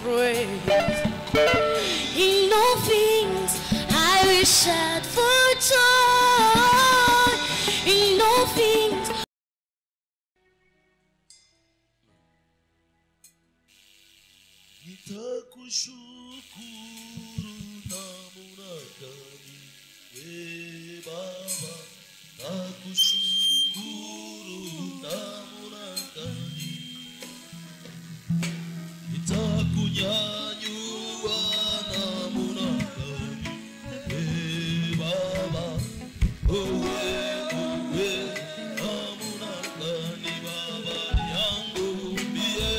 praise. In all things I will shout for joy. In all things. Nitakushukuru namna gani, Baba, nakushukuru namna gani, nitakunyanyua namna gani, Baba, namna gani, Baba yangu mie.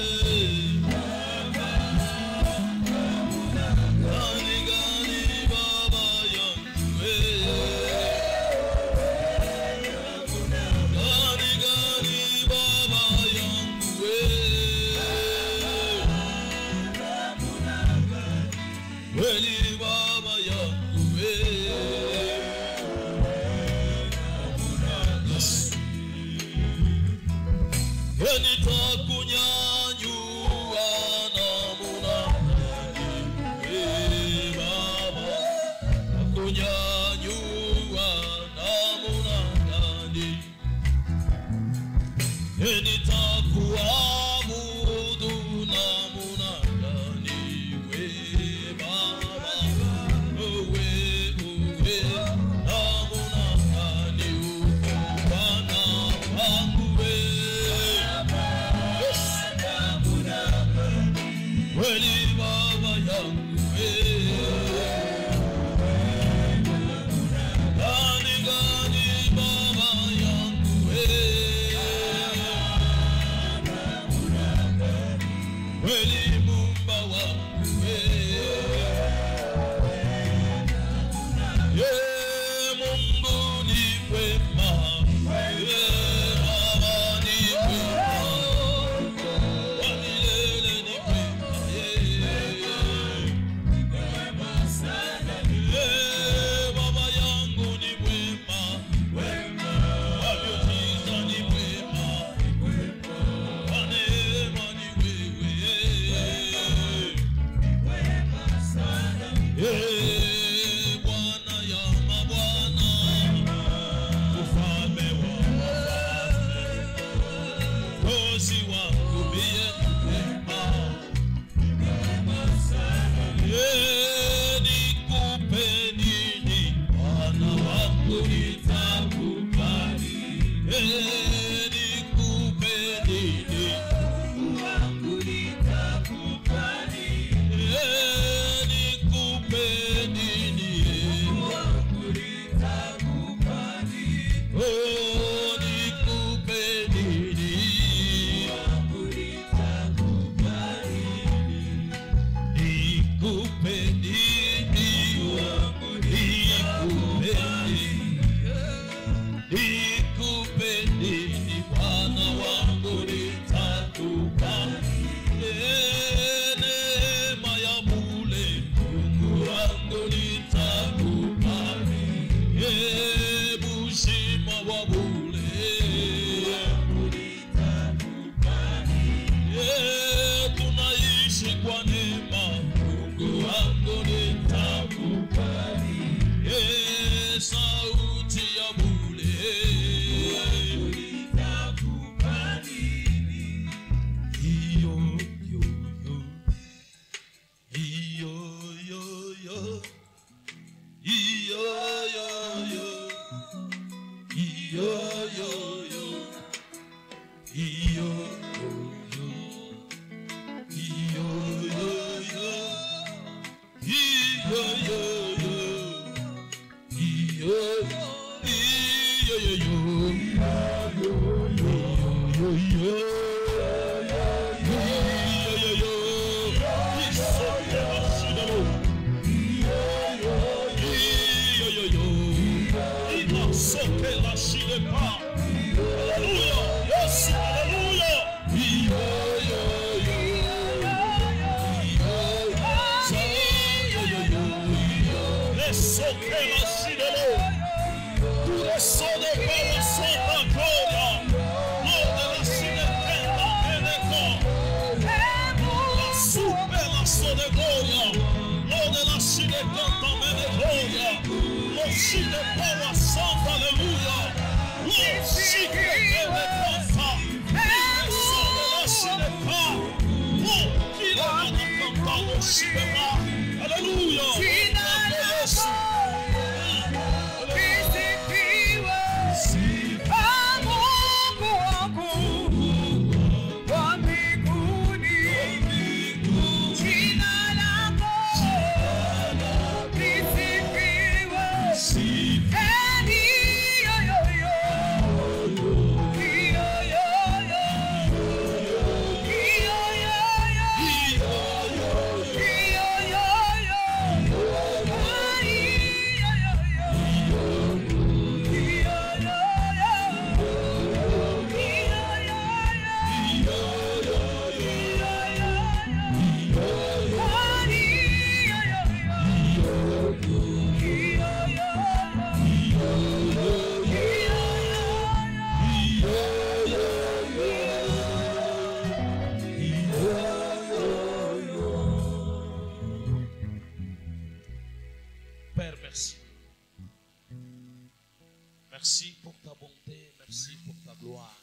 Merci pour ta bonté, merci pour ta gloire.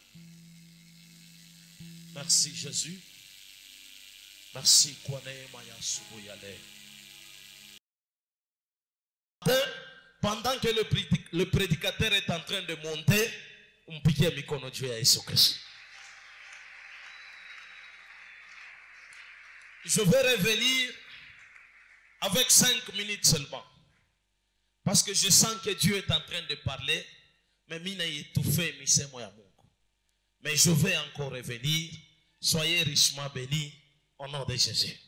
Merci Jésus. Merci kwa neema ya asubuhi ya leo. Pendant que le prédicateur est en train de monter, umpigie mikono juu ya Yesu Kristo. Je vais revenir avec 5 minutes seulement. Parce que je sens que Dieu est en train de parler. Mais mina étouffé misemo ya Mungu. Mais je vais encore revenir. Soyez richement bénis au nom de Jésus.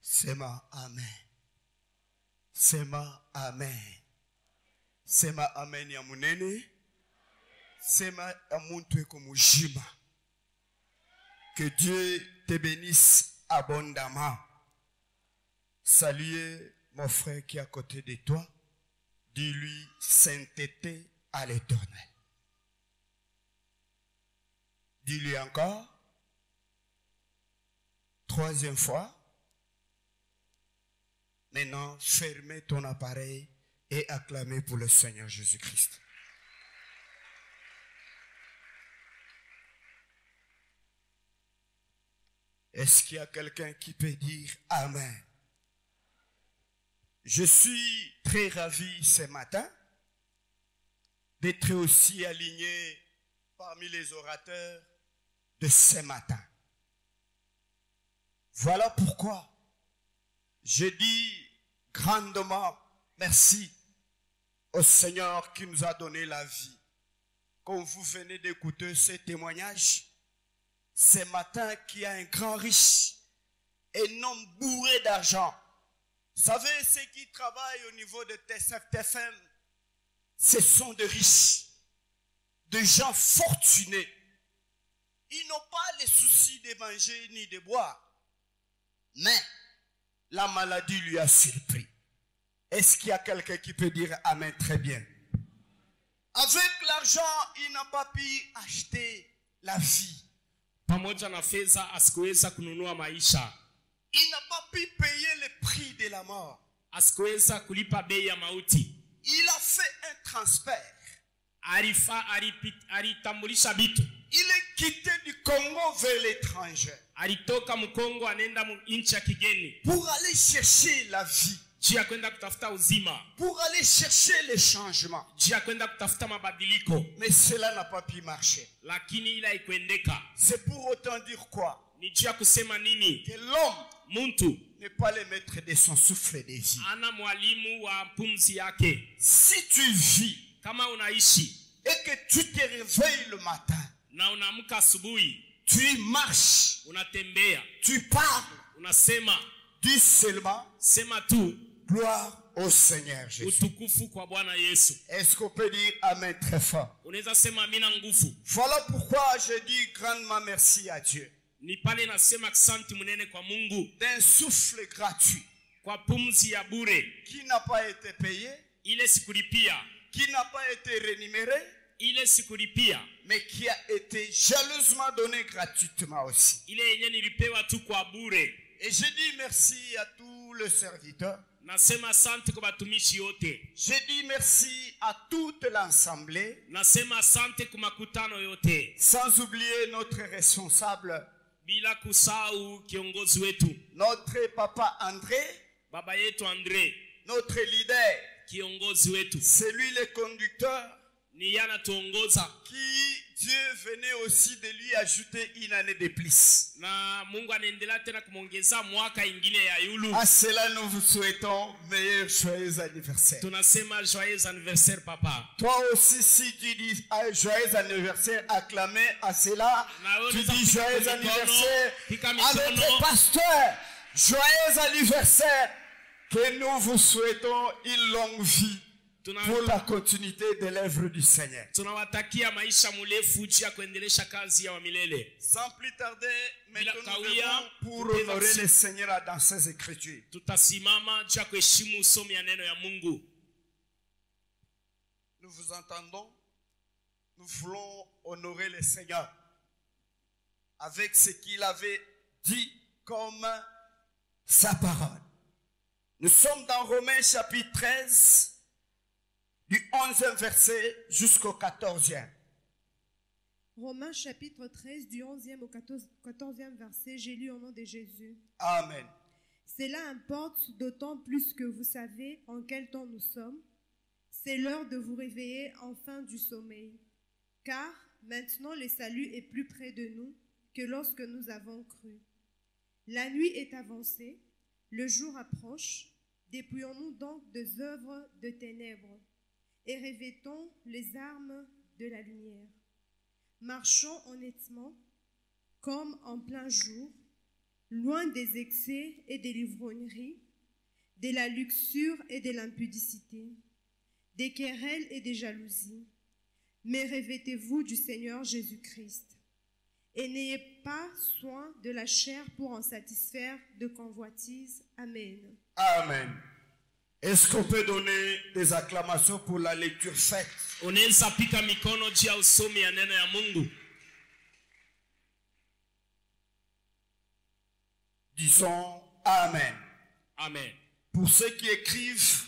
Sema amen. Sema amen. Sema amen ya munene. Sema ya muntu eko mujima. Que Dieu te bénisse abondamment. Saluez mon frère qui est à côté de toi. Dis-lui sainteté à l'Éternel. Dis-lui encore. 3e fois. Maintenant, fermez ton appareil et acclamez pour le Seigneur Jésus-Christ. Est-ce qu'il y a quelqu'un qui peut dire Amen? Je suis très ravi ce matin d'être aussi aligné parmi les orateurs de ce matin. Voilà pourquoi je dis grandement merci au Seigneur qui nous a donné la vie. Comme vous venez d'écouter ce témoignage, ce matin qui a un grand riche, un homme bourré d'argent. Vous savez, ceux qui travaillent au niveau de TFM, ce sont des riches, des gens fortunés. Ils n'ont pas les soucis de manger ni de boire. Mais la maladie lui a surpris. Est-ce qu'il y a quelqu'un qui peut dire Amen très bien? Avec l'argent, il n'a pas pu acheter la vie. Pamoja na fedha asikuweza kununua maisha. Il n'a pas pu payer le prix de la mort. Asikuweza kulipa bei ya mauti. Il a fait un transfert. Alitambulisha bitu. Il est quitté du Congo vers l'étranger. Alitoka mkongo anenda nchi ya kigeni. Pour aller chercher la vie. Jia kwenda kutafuta uzima. Pour aller chercher les changements. Jia kwenda kutafuta mabadiliko. Mais cela n'a pas pu marcher. Lakini ila ikwendeka. C'est pour autant dire quoi? Ni jia kusema nini? Que l'homme muntu n'est pas le maître de son souffle de vie. Ana mwalimu wa pumzi yake. Si tu vis kama unaishi et que tu te réveilles le matin, na unaamka asubuhi, tu marches, unatembea, tu parles, unasema, dis seulement, sema tu, Gloire au Seigneur Jésus. Utukufu kwa Bwana Yesu. Est-ce qu'on peut dire Amen très fort? Unaweza sema amina nguvu. Voilà pourquoi je dis grandement merci à Dieu. Ni pale nasema asante munene kwa Mungu D'un souffle gratuit kwa pumzi ya bure. qui n'a pas été payé, Ile sikulipia. qui n'a pas été rémunéré, Ile sikulipia. mais qui a été jalousement donné gratuitement aussi. Ile yenye nilipewa tu kwa bure. Et je dis merci à tous les serviteurs. Nasema asante kwa batumishi yote. Je dis merci à toute l'assemblée, Nasema asante kwa makutano yote. sans oublier notre responsable, Bila kusahau kiongozi wetu. notre papa André, Baba yetu Andre. notre leader. Kiongozi wetu. C'est lui le conducteur Ni yana tuongoza. qui Dieu venait aussi de lui ajouter une année de plus. Na Mungu anaendelea tena kumongeza mwaka ingine ya yulu. À cela, nous vous souhaitons meilleur joyeux anniversaire. Tunasema joyeux anniversaire papa. Toi aussi, si tu dis joyeux anniversaire, acclamé à cela, tu dis joyeux anniversaire à notre pasteur. Joyeux anniversaire. Que nous vous souhaitons une longue vie pour la continuité de l'œuvre du Seigneur. Tunawatakia maisha murefu ya kuendelesha kazi ya milele. Sans plus tarder, maintenant nous kawia, devons pour honorer le Seigneur dans ses écritures. Tutasimama ya kuheshimu usomi ya neno ya Mungu. Nous vous entendons. Nous voulons honorer le Seigneur avec ce qu'il avait dit comme sa parole. Nous sommes dans Romains chapitre 13, du 11e verset jusqu'au 14e. Romains chapitre 13 du 11e au 14e verset, j'ai lu au nom de Jésus. Amen. Cela importe d'autant plus que vous savez en quel temps nous sommes. C'est l'heure de vous réveiller enfin du sommeil. Car maintenant le salut est plus près de nous que lorsque nous avons cru. La nuit est avancée, le jour approche. Dépouillons-nous donc des œuvres de ténèbres et revêtons les armes de la lumière. Marchons honnêtement comme en plein jour, loin des excès et des livrogneries, de la luxure et de l'impudicité, des querelles et des jalousies. Mais revêtez-vous du Seigneur Jésus-Christ et n'ayez pas soin de la chair pour en satisfaire de convoitises. Amen. Amen. Est-ce qu'on peut donner des acclamations pour la lecture faite? Unaweza pika mikono juu ya usomi ya neno ya Mungu. Disons Amen. Amen. Pour ceux qui écrivent,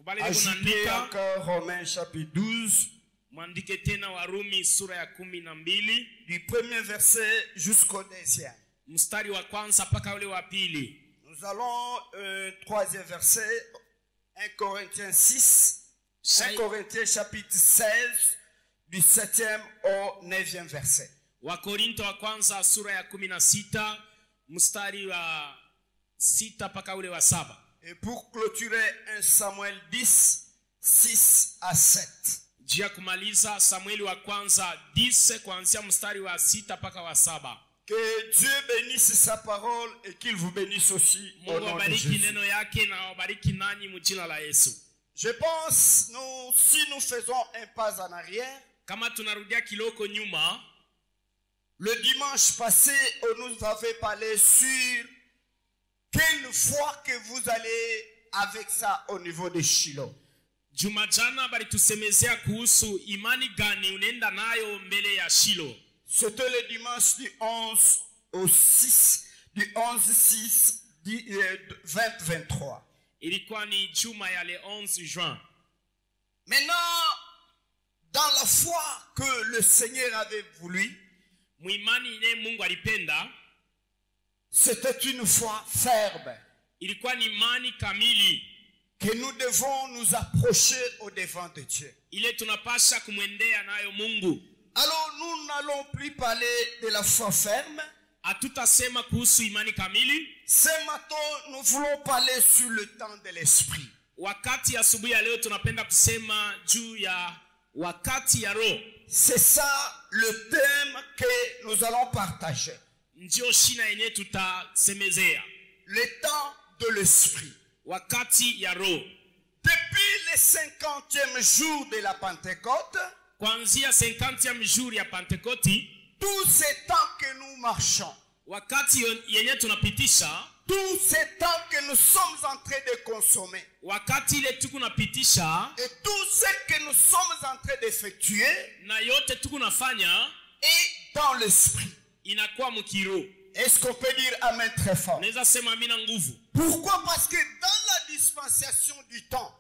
ajoutez encore Romains chapitre 12, Mwandike tena Warumi sura ya 12 du premier verset jusqu'au 10e. mstari wa kwanza mpaka ule wa pili. Nous allons troisième verset, 1 Corinthiens 6, 1 Corinthiens chapitre 16, du 7e au 9e verset. Wakorinto wa kwanza sura ya 16 mstari wa 6 mpaka ule wa 7. Et pour clôturer 1 Samuel 10, 6 à 7. Jia kumaliza Samueli wa kwanza 10 kuanzia mstari wa 6 mpaka wa 7. Que Dieu bénisse sa parole et qu'il vous bénisse aussi au Mungu nom de abariki Jésus. neno yake na awabariki nanyi mjina la Yesu. Je pense, si nous faisons un pas en arrière, Kama tunarudia kiloko nyuma, le dimanche passé, on nous avait parlé sur quelle foi que vous allez avec ça au niveau de Shiloh. Juma jana balitusemezea kuhusu imani gani unaenda nayo mbele ya Shilo. C'était le dimanche du 11 au 6, du 11-6, 20-23. Ilikuwa ni juma ya le 11 juin. Maintenant, dans la foi que le Seigneur avait voulu, Muimani ine Mungu alipenda, c'était une foi ferme ilikuwa ni imani kamili. que nous devons nous approcher au devant de Dieu. Ile tunapasha kumwendea nayo Mungu. Alors nous n'allons plus parler de la foi ferme. Hatutasema kuhusu imani kamili. Ce matin, nous voulons parler sur le temps de l'esprit. Wakati asubuhi ya leo tunapenda kusema juu ya wakati ya roho. C'est ça le thème que nous allons partager. Ndio shina yenye tutasemezea. Le temps de l'esprit. wakati ya roho. Depuis le 50e jour de la Pentecôte, Kuanzia 50e jour ya Pentekoti, tout ce temps que nous marchons, wakati yenye tunapitisha, tout ce temps que nous sommes en train de consommer, wakati ile tukunapitisha et tout ce que nous sommes en train d'effectuer na yote tukunafanya est dans l'esprit. inakuwa mukiro. Est-ce qu'on peut dire amen très fort? Naweza sema amina nguvu. Pourquoi? Parce que dans la dispensation du temps,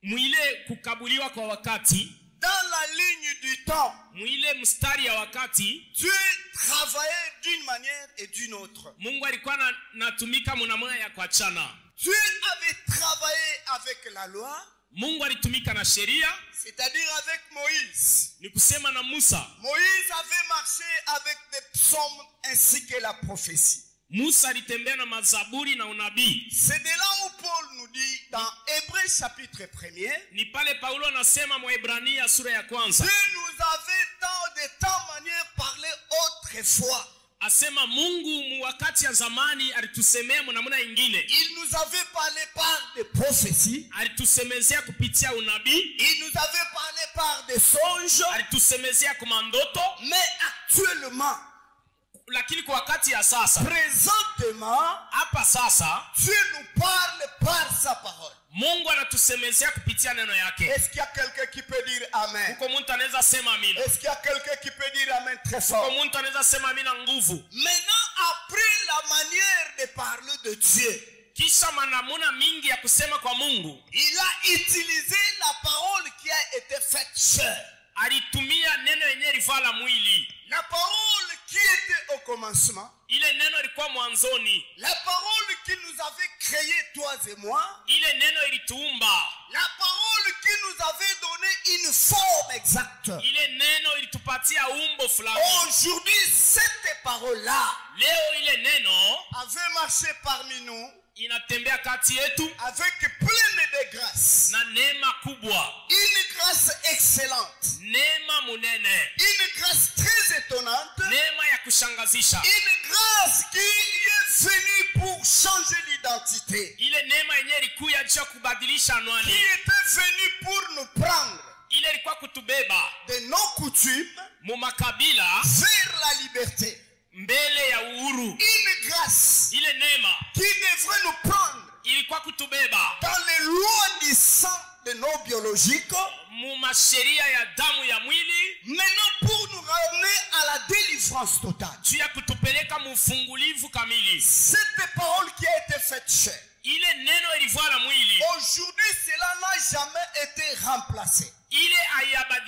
Mwile kukabuliwa kwa wakati, dans la ligne du temps, mwile mstari ya wakati, Dieu travaillait d'une manière et d'une autre. Mungu alikuwa natumika munamuna ya kuachana. Dieu avait travaillé avec la loi, Mungu alitumika na sheria, c'est-à-dire avec Moïse. ni kusema na Musa. Moïse avait marché avec des psaumes ainsi que la prophétie. Musa alitembea na mazaburi na unabii. C'est de là où Paul nous dit dans Hébreux chapitre 1er, Ni pale Paulo anasema Mwaebrania sura ya kwanza. Dieu nous avait tant de temps manière parlé autrefois. Asema Mungu mu wakati ya zamani alitusemea namna nyingine. Il nous avait parlé par des prophéties. Alitusemezea kupitia unabii. Il nous avait parlé par des songes. Alitusemezea kwa mandoto. Mais actuellement, Lakini kwa wakati ya sasa, présentement, hapa sasa, Dieu nous parle par sa parole. Mungu anatusemezea kupitia neno yake. Est-ce qu'il y a quelqu'un qui peut dire amen? Uko mtu anaweza sema amina. Est-ce qu'il y a quelqu'un qui peut dire amen très Uko fort? mtu anaweza sema amina nguvu. Maintenant, après la manière de parler de Dieu, Kisha manamuna mingi ya kusema kwa Mungu, il a utilisé la parole qui a été faite chair. alitumia neno yenye livala mwili. La parole qui était au commencement. Ile neno ilikuwa mwanzoni. La parole qui nous avait créé, toi et moi. Ile neno ilituumba. La parole qui nous avait donné une forme exacte. Ile neno ilitupatia umbo fulani. Aujourd'hui, cette parole-là Leo ile neno avait marché parmi nous inatembea kati yetu avec pleine de grâce. na neema kubwa. Une grâce excellente. Neema munene. Une grâce très étonnante. Neema ya kushangazisha. Une grâce qui est venue pour changer l'identité. Ile neema yenyewe ilikuja juu ya kubadilisha Qui anwani. était venue pour nous prendre Ile ilikuwa kutubeba de nos coutumes mu makabila vers la liberté. mbele ya uhuru. Une grâce Ile neema qui devrait nous prendre ilikuwa kutubeba dans les lois du sang de nos biologiques, mu masheria ya damu ya mwili, maintenant pour nous ramener à la délivrance totale. juu ya kutupeleka mu ufungulivu kamili. Cette parole qui a été faite chair, Ile neno ilivala mwili. aujourd'hui cela n'a jamais été remplacé. Ile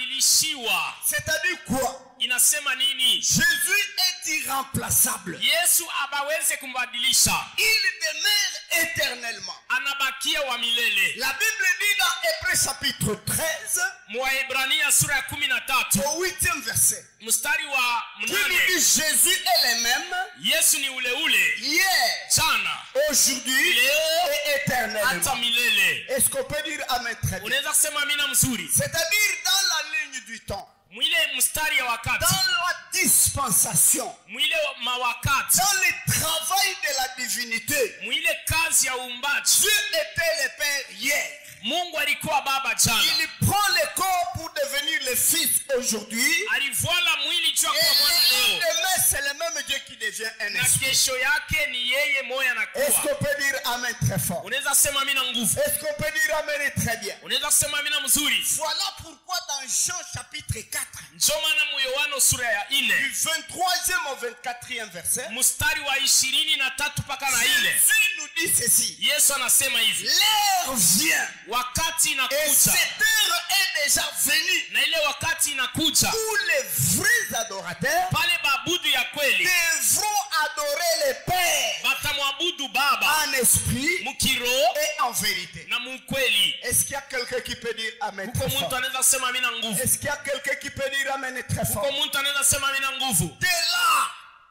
hayabadilishiwa. C'est-à-dire quoi? Inasema nini? Jésus est irremplaçable. Yesu abaweze kumbadilisha. Il demeure éternellement. Anabakia wa milele. La Bible dit dans Hébreux chapitre 13, Mwaebrania sura ya 13 au 8e verset, mstari wa qui nous 8. dit Jésus est le même Yesu ni ule ule hier, jana, aujourd'hui leo, et hata éternellement. milele. Est-ce qu'on peut dire amen très bien? Unaweza kusema amina mzuri. C'est-à-dire dans la ligne du temps, Mwile mstari ya wakati, dans la dispensation, mwile mawakati, dans le travail de la divinité. mwile kazi ya uumbaji. Dieu était le Père hier. Mungu alikuwa baba jana, Il prend le corps pour devenir le Fils aujourd'hui. alivuala mwili juu ya Et kuwa mwana leo, demain, c'est le même Dieu qui devient un na esprit. kesho yake ni yeye moya na Est-ce kuwa. qu'on peut dire amen très fort? Unaweza kusema amina nguvu. Est-ce qu'on peut dire amen très bien? Unaweza kusema amina mzuri. Voilà pourquoi dans Jean chapitre 4, Ndio maana mu Yohana sura ya du 4 23e au 24e verset, mstari wa 23 mpaka na 4, Jésus nous dit ceci. Yesu anasema hivi: L'heure vient wakati et inakuja, cette heure est déjà venue na ile wakati inakuja où les vrais adorateurs pale babudu ya kweli devront adorer le Père batamwabudu Baba en esprit mukiro et en vérité. na mukweli. Est-ce qu'il y a quelqu'un qui peut dire amen Uko très mtu fort? anaweza kusema amina nguvu. Est-ce qu'il y a quelqu'un qui peut dire amen très Uko fort? mtu anaweza kusema amina nguvu. De là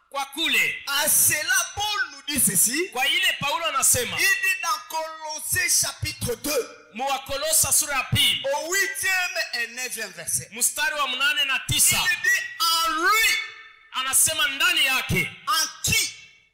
Kwa kule à cela, Paul nous dit ceci. kwa ile Paulo anasema Il dit dans Colossiens chapitre 2, mu Wakolosa sura ya 2 au 8e et 9e verset. mstari wa 8 na 9, Il dit en lui, anasema ndani yake. en qui?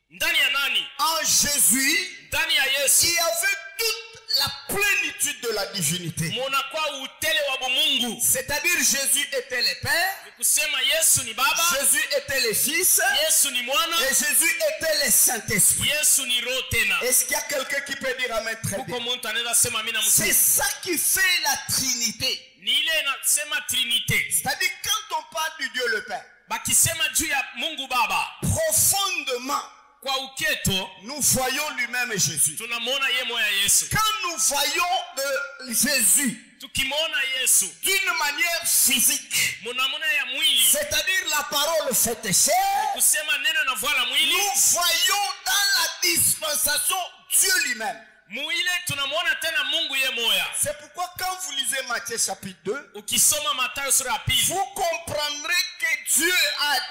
Ndani ya nani? En Jésus, Ndani ya Yesu il y avait toute la plénitude de la divinité. munakuwa utele wa Mungu. C'est-à-dire Jésus était le Père, Nikusema Yesu ni Baba, Jésus était le Fils Yesu ni Mwana, et Jésus était le Saint-Esprit. Yesu ni Roho tena. Est-ce qu'il y a quelqu'un qui peut dire Amen très Kuko bien? muntu anaweza sema amina C'est mzuri. ça qui fait la Trinité. Ni ile inasema Trinité. C'est-à-dire quand on parle du Dieu le Père, Bakisema juu ya Mungu Baba, profondément, kwa uketo nous voyons lui-même Jésus. tunamwona yeye moya Yesu. Quand nous voyons Jésus Tukimwona Yesu d'une manière physique, munamuna ya mwili, c'est-à-dire la parole faite chair, kusema neno na voila mwili, nous voyons dans la dispensation Dieu lui-même. muile tunamwona tena Mungu ye moya. C'est pourquoi quand vous lisez Matthieu chapitre 2, Ukisoma Mathayo sura ya pili, vous comprendrez que Dieu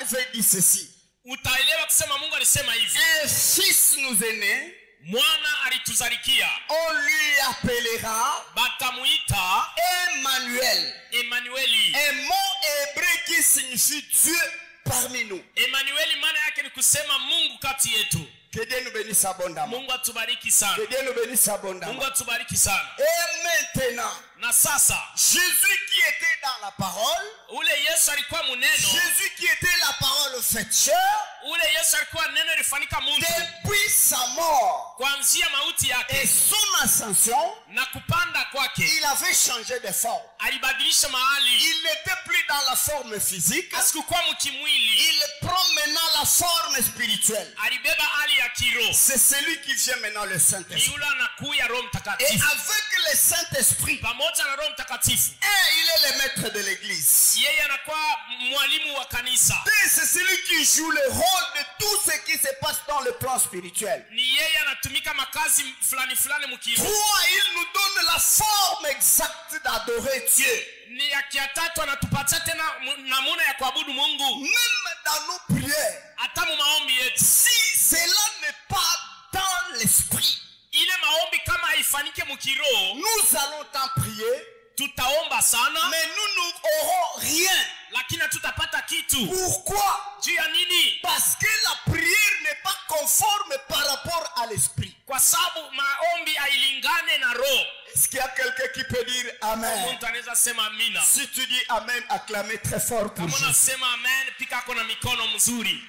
avait dit ceci. utaelewa kusema Mungu alisema hivi, Un fils nous est né, mwana alituzalikia, on lui appellera batamuita Emmanuel. Emanueli. Un mot hébreu qui signifie Dieu parmi nous. Emanueli maana yake ni kusema Mungu kati yetu. Que Dieu nous bénisse abondamment. Mungu atubariki sana. Que Dieu nous bénisse Mungu abondamment. atubariki sana. Et maintenant, Na sasa Jésus qui était dans la parole, ule Yesu alikuwa muneno, Jésus qui était la parole faite chair, ule Yesu alikuwa neno ilifanyika muntu, depuis sa mort kuanzia mauti et yake son ascension, na kupanda kwake il avait changé de forme. alibadilisha mahali. Il n'était plus dans la forme physique, Asikukuwa mkimwili, il prend maintenant la forme spirituelle. alibeba hali ya kiroho. C'est celui qui vient maintenant le Ni Saint-Esprit. yule anakuya Roho Et Mtakatifu. avec le Saint-Esprit, Pamoja na Roho Mtakatifu, il est le maître de l'église. yeye anakuwa mwalimu wa kanisa. C'est celui qui joue le rôle de tout ce qui se passe dans le plan spirituel. Ni yeye anatumika makazi fulani fulani mkiroho. Trois, il nous donne la forme exacte d'adorer Dieu. Ni ya kiatatu anatupatia tena namuna ya kuabudu Mungu. Même dans nos prières, Hata mu maombi yetu, si cela n'est pas dans l'esprit, ile maombi kama haifanike mkiroho, nous allons tant prier, tutaomba sana mais nous n'aurons rien. lakini tutapata kitu. Pourquoi? Juu ya nini? Parce que la prière n'est pas conforme par rapport à l'esprit. Kwa sababu maombi hailingane na roho. Est-ce qu'il y a quelqu'un qui peut dire Amen? Mtu anaweza sema amina. Si tu dis Amen, acclamez très fort pour Kama Jésus. unasema amen, pika kona mikono mzuri.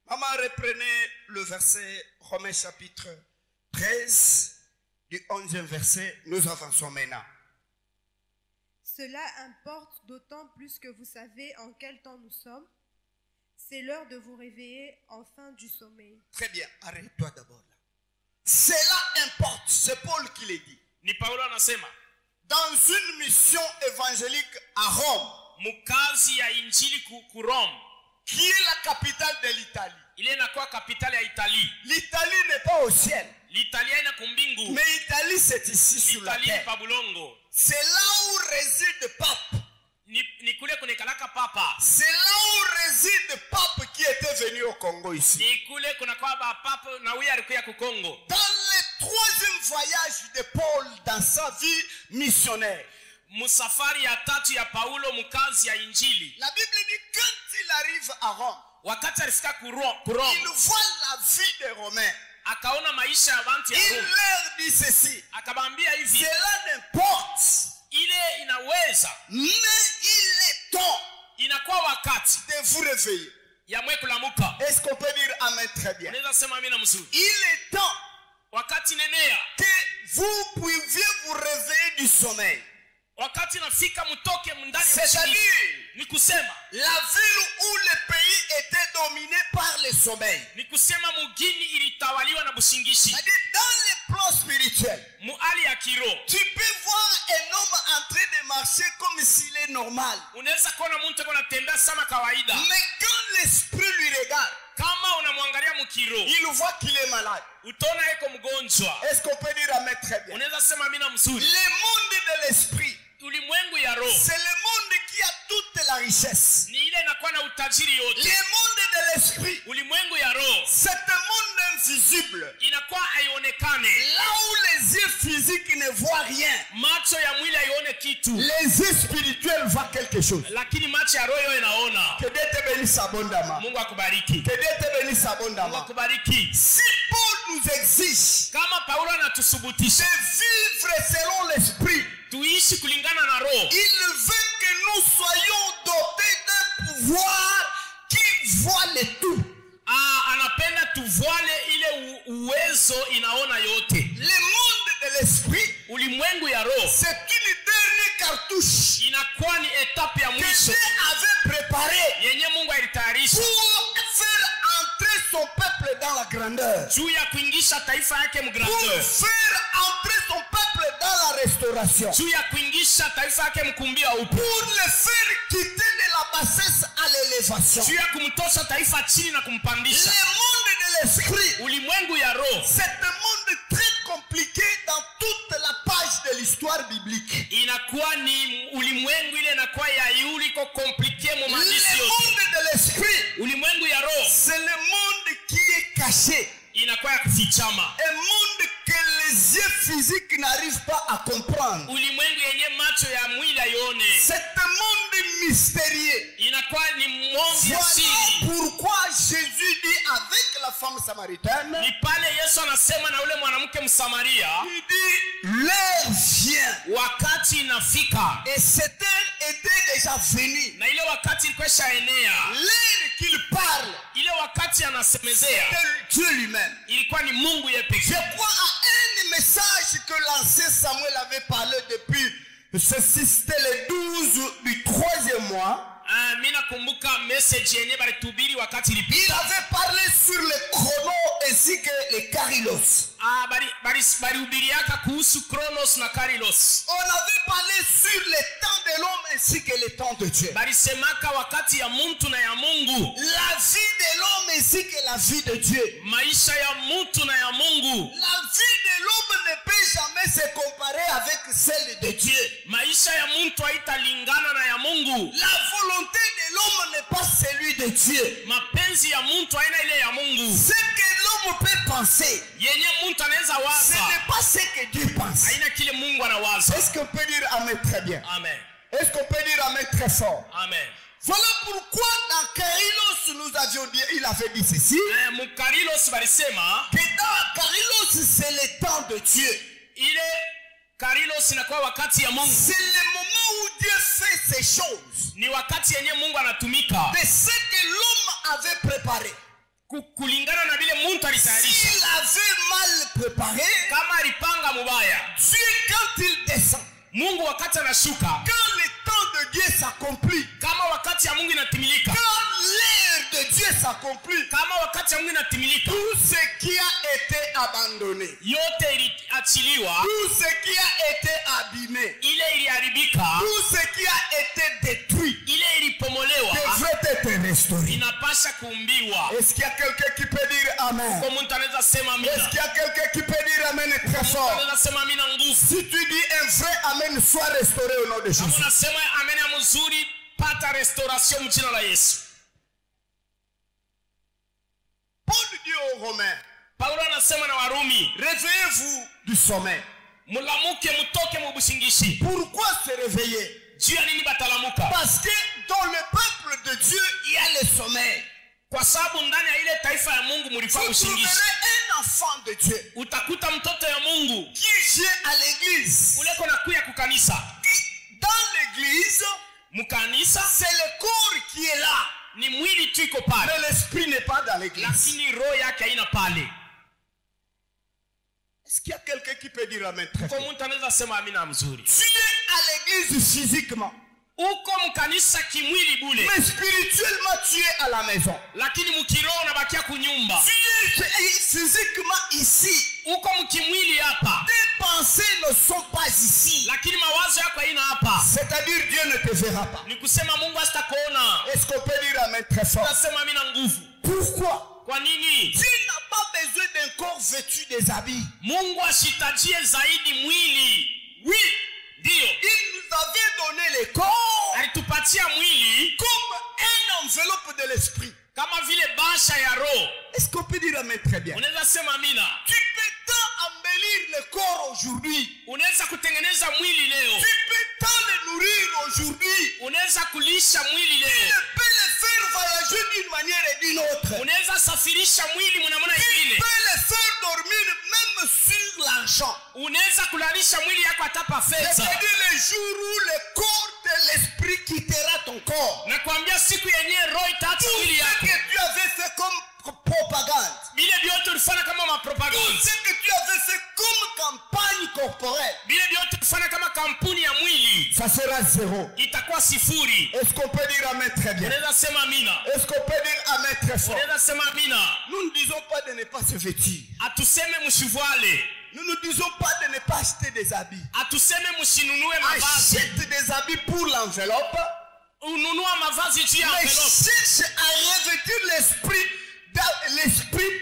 Maman, reprenez le verset Romains chapitre 13, du 11e verset. Nous avançons maintenant. Cela importe d'autant plus que vous savez en quel temps nous sommes. C'est l'heure de vous réveiller enfin du sommeil. Très bien, arrête-toi d'abord là. Cela importe, c'est Paul qui le dit. Ni Paulo anasema, Dans une mission évangélique à Rome, mukazi ya injili ku Rome, qui est la capitale de l'Italie. ile inakuwa kapitali ya Italie. L'Italie n'est pas au ciel, L'Italia ina kumbingu, mais l'Italie c'est ici sur la l'Italie ni terre. pa bulongo. C'est là où réside le pape. Ni kule kunekalaka papa. C'est là où réside le pape qui était venu au Congo ici. Ni kule kunakuwa ba papa na huyu alikuya ku Kongo. Dans le troisième voyage de Paul dans sa vie missionnaire, Musafari ya tatu ya Paulo mukazi ya injili. la Bible dit quand il arrive à Rome, Wakati alifika ku il Rome, voit la vie des Romains. akaona maisha ya bantu ya Il Rome. leur dit ceci. Akabambia hivi, Cela n'importe, ile inaweza, mais il est temps inakuwa wakati de vous réveiller. ya mwe kulamuka. Est-ce qu'on peut dire Amen très bien? Unaweza sema amina mzuri. Il est temps Wakati nenea, que vous pouviez vous réveiller du sommeil. wakati nafika mtoke ndani ya usingizi. C'est-à-dire Ni kusema, la ville où le pays était dominé par le sommeil. ni kusema mugini ilitawaliwa na busingishi. C'est-à-dire dans le plan spirituel, Muali ya kiroho, tu peux voir un homme en train de marcher comme s'il est normal. unaweza kuona mtu ako anatembea sama kawaida. Mais quand l'esprit lui regarde, Kama unamwangalia mkiroho, il voit qu'il est malade. utaona yeko mgonjwa. Est-ce qu'on peut dire Amen très bien? Unaweza sema amina mzuri. Le monde de l'esprit, Ulimwengu ya roho c'est le monde qui a toute la richesse. ni ile inakuwa na utajiri yote. Le monde de l'esprit, ulimwengu ya roho c'est un monde invisible. inakuwa haionekane. Là où les yeux physiques ne voient rien, Macho ya mwili haione kitu, les yeux spirituels voient quelque chose. lakini macho ya roho inaona. Que Dieu te bénisse abondamment. Mungu akubariki. Que Dieu te bénisse Mungu abondamment. akubariki. Si Paul nous exige Kama Paulo anatusubutisha de vivre selon l'esprit, tuishi kulingana na roho, il veut que nous soyons dotés d'un pouvoir qui voit le tout. anapenda tuvoale ile uwezo inaona yote. Le monde de l'esprit, Ulimwengu ya roho c'est une dernière cartouche inakuwa ni etape ya que mwisho Dieu avait préparée yenye Mungu alitayarisha pour faire entrer son peuple dans la grandeur, juu ya kuingisha taifa yake pour mgrandeur, faire entrer son peuple dans la restauration, juu ya kuingisha taifa yake mkumbia upo, pour le faire quitter de la bassesse à l'élévation. juu ya kumtosha taifa chini na kumpandisha. Le monde de l'esprit, Ulimwengu ya roho c'est un monde très compliqué dans toute la page de l'histoire biblique. inakuwa ni ulimwengu ile inakuwa ya yuli ko komplike mu Le maandishi yote. monde de l'esprit, Ulimwengu ya roho c'est le monde qui est caché. inakuwa ya kufichama, Un monde que les yeux physiques n'arrivent pas à comprendre. ulimwengu yenye macho ya mwili aione, C'est un monde mystérieux. inakuwa ni mongi ya Voilà siri. pourquoi Jésus dit avec la femme samaritaine, Ni pale Yesu anasema na ule mwanamke Msamaria, il dit, l'heure vient. wakati inafika, Et cette heure était déjà venue. na ile wakati ilikuwa ishaenea. L'heure qu'il parle, Ile wakati anasemezea c'est Dieu lui-même. ilikuwa ni Mungu yeye Je pekee. crois à un message que l'ancien Samuel avait parlé depuis, ceci c'était le 12 du 3e mois. Mimi nakumbuka message yenye balitubiri wakati Il ilipita. avait parlé sur le chrono ainsi que les karilos. Balihubiriaka kuhusu Kronos na Karilos. On avait parlé sur le temps de l'homme ainsi que le temps de Dieu. Balisemaka wakati ya mtu na ya Mungu. La vie de l'homme ainsi que la vie de Dieu. Maisha ya mtu na ya Mungu. La vie de l'homme ne peut jamais se comparer avec celle de Dieu. Maisha ya mtu haitalingana na ya Mungu. La volonté de l'homme n'est pas celui de Dieu. Mapenzi ya mtu haina ile ya Mungu. Ce que l'homme peut penser, Yenye mtu anaweza ce waza n'est pas ce que Dieu pense. haina kile Mungu anawaza. Est-ce qu'on peut dire Amen très bien? Amen. Est-ce qu'on peut dire Amen très fort? Amen. Voilà pourquoi dans Karilos, nous avions dit, il avait dit ceci, Mukarilos balisema que dans Karilos, c'est le temps de Dieu. ile Karilos inakuwa wakati ya Mungu. C'est le moment où Dieu fait ces choses. Ni wakati yenye Mungu anatumika De ce que l'homme avait préparé. kulingana na vile mtu alitayarisha. S'il avait mal préparé, Kama alipanga mubaya, Dieu quand il descend, Mungu wakati anashuka, quand le temps de Dieu s'accomplit, kama wakati ya Mungu inatimilika, quand l'heure de Dieu s'accomplit, kama wakati ya Mungu inatimilika, tout ce qui a été abandonné, yote iliachiliwa, tout ce qui a été abîmé, ile iliharibika, tout ce qui a été détruit, ile ilipomolewa, devrait être restauré. inapasha kuumbiwa. Est-ce qu'il y a quelqu'un qui peut dire Amen? Kwa mtu anaweza sema Est-ce amina. qu'il y a quelqu'un qui peut dire Amen très Mtu fort? anaweza sema amina nguvu. Si tu dis un vrai Amen, sois restauré au nom de Kama Jésus. unasema amena mzuri, pata restoration mjina la Yesu. Paul dit aux Romains, Paulo anasema na Warumi, réveillez-vous du sommeil. mulamuke mutoke mu bushingishi. Pourquoi se réveiller? Juu ya nini batalamuka? Parce que dans le peuple de Dieu, il y a le sommeil. Kwa sababu ndani ya ile taifa ya Mungu Vous mulikuwa trouverez bushingishi. un enfant de Dieu Utakuta mtoto ya Mungu qui vient à l'église. uleko na kuya kukanisa. Dans l'église, Mukanisa c'est le corps qui est là. ni mwili tu iko pale, Mais l'esprit n'est pas dans l'église. lakini roho yake haina pale. Est-ce qu'il y a quelqu'un qui peut dire Amen très Kwa fort? mtu anaweza sema amina mzuri. Tu es à l'église physiquement, Uko mkanisa kimwili bule, mais spirituellement tu es à la maison. lakini mkiroho unabakia kunyumba. Tu es physiquement ici. Uko mkimwili hapa, Tes pensées ne sont pas ici. lakini mawazo yako haina hapa. C'est-à-dire Dieu ne te verra pas. Ni kusema Mungu asitakuona. Est-ce qu'on peut dire Amen très fort? Nasema amina nguvu. Pourquoi? Kwa nini? Dieu n'a pas besoin d'un corps vêtu des habits. Mungu ashitajie zaidi mwili. Oui, Ndio il nous avait donné le corps alitupatia mwili comme une enveloppe de l'esprit. kama vile basha ya roho. Est-ce qu'on peut dire amen très bien? Unaweza sema amina. Tu peux tant embellir le corps aujourd'hui. Unaweza kutengeneza mwili leo. Tu peux tant le nourrir aujourd'hui. Unaweza kulisha mwili Tu leo. peux le faire voyager d'une manière et d'une autre. Unaweza safirisha mwili mnamna Tu nyingine. peux le faire dormir même sur l'argent. Unaweza kulalisha mwili yako atapa fedha. C'est-à-dire le jour où le corps de l'esprit quittera ton corps. Nakwambia siku yenyewe roho itaacha Tout mwili ce yako. que tu avais fait comme propagande. Bile vyote ulifanya kama Tout mapropaganda. ce que tu avais fait comme campagne corporelle. Bile vyote ulifanya kama kampuni ya mwili. Ça sera zéro. Itakuwa sifuri. Est-ce qu'on peut dire amen très bien? Unaweza sema amina. Est-ce qu'on peut dire amen très fort? Unaweza sema amina. Nous ne disons pas de ne pas se vêtir. Atuseme mshivuale. Nous ne disons pas de ne pas acheter des habits. Atuseme mshinunue mavazi. Achète des habits pour l'enveloppe. Ununua mavazi juu ya Mais envelope. cherche à revêtir l'esprit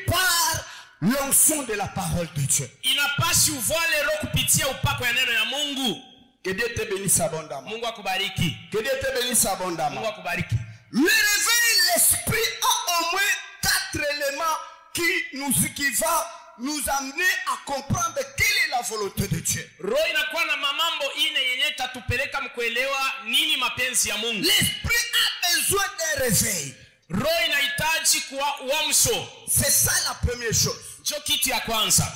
par l'onction de la parole de Dieu. Inapasi uvale roho kupitia upako ya neno ya Mungu. Que Dieu te bénisse abondamment. Mungu akubariki. Que Dieu te bénisse Mungu abondamment. akubariki. Le réveil, l'esprit a au moins 4 éléments qui va nous amener à comprendre quelle est la volonté de Dieu. Roho inakuwa na mamambo ine yenye tatupeleka mkuelewa nini mapenzi ya Mungu. L'esprit a besoin d'un réveil. Roho inahitaji kuwa uamsho. C'est ça la première chose. Ndio kitu ya kwanza.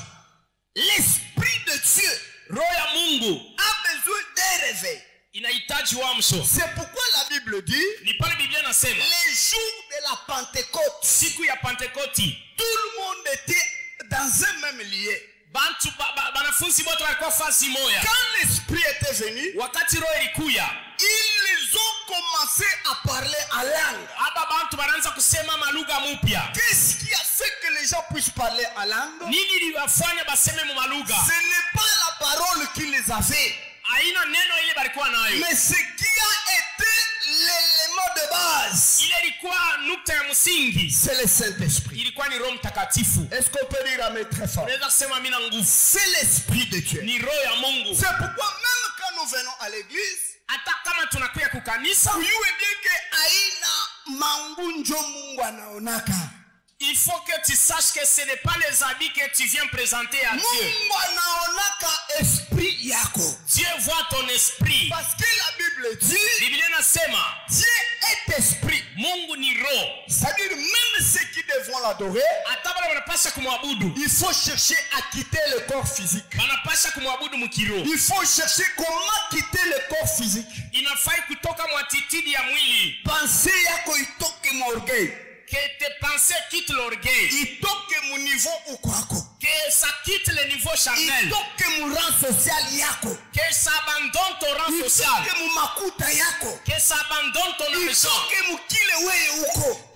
L'esprit de Dieu Roho ya Mungu a besoin d'un réveil. inahitaji uamsho. C'est pourquoi la Bible dit, Ni pale Biblia nasema les jours de la Pentecôte, siku ya Pentekoti tout le monde était dans un même lieu. bantu banafunzi wote walikuwa fasi moja. Quand l'esprit était venu, Wakati roho ilikuya, ils ont commencé à parler en langue. hapa bantu banaanza kusema malugha mupya. Qu'est-ce qui a fait que les gens puissent parler en langue? Nini liwafanya baseme mu malugha? Ce n'est pas la parole qui les avait, Haina neno ile balikuwa nayo. mais ce qui a été l'élément de base, Ile ilikuwa nukta ya msingi. c'est le Saint-Esprit. Ilikuwa ni Roho Mtakatifu. Est-ce qu'on peut dire amen très fort? Unaweza kusema mimi na nguvu. C'est l'Esprit de Dieu. Ni roho ya Mungu. C'est pourquoi même quand nous venons à l'église, Hata kama tunakuya kukanisa, kujue bien que aina mangunjo Mungu anaonaka. il faut que tu saches que ce n'est pas les habits que tu viens présenter à Dieu. Mungu anaonaka esprit yako. Dieu voit ton esprit. Parce que la Bible dit, Biblia nasema Dieu est esprit. Mungu ni roho. C'est-à-dire même ceux qui devront l'adorer, Hata wale wanapasha kumwabudu, il faut chercher à quitter le corps physique. wanapasha kumwabudu mkiroho. Il faut chercher comment quitter le corps physique. Inafai kutoka mwatitidi ya mwili. Pensée yako itoke m'orgueil. Que tes pensées quittent l'orgueil. Itoke mu niveau ukwako. Que ça quitte le niveau charnel. Itoke mu rang social yako. Que ça abandonne ton rang social. Itoke mu makuta yako. Que ça abandonne ton ambition. Itoke mu kile wewe uko.